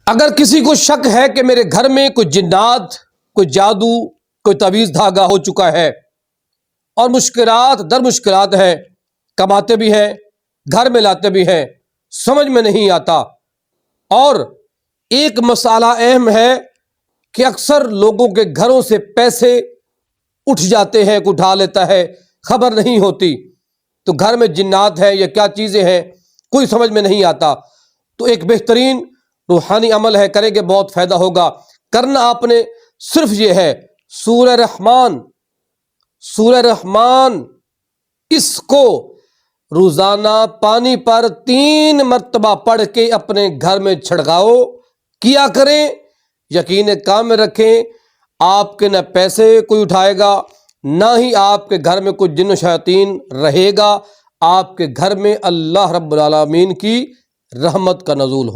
اگر کسی کو شک ہے کہ میرے گھر میں کوئی جنات، کوئی جادو، کوئی تعویذ دھاگا ہو چکا ہے اور مشکلات در مشکلات ہے، کماتے بھی ہیں، گھر میں لاتے بھی ہیں، سمجھ میں نہیں آتا، اور ایک مسئلہ اہم ہے کہ اکثر لوگوں کے گھروں سے پیسے اٹھ جاتے ہیں، کوئی اٹھا لیتا ہے، خبر نہیں ہوتی، تو گھر میں جنات ہے یا کیا چیزیں ہیں کوئی سمجھ میں نہیں آتا، تو ایک بہترین روحانی عمل ہے، کریں گے بہت فائدہ ہوگا۔ کرنا آپ نے صرف یہ ہے، سورہ رحمان اس کو روزانہ پانی پر 3 مرتبہ پڑھ کے اپنے گھر میں چھڑکاؤ کیا کریں، یقین کام میں رکھیں، آپ کے نہ پیسے کوئی اٹھائے گا، نہ ہی آپ کے گھر میں کوئی جن و شیاطین رہے گا، آپ کے گھر میں اللہ رب العالمین کی رحمت کا نزول ہو۔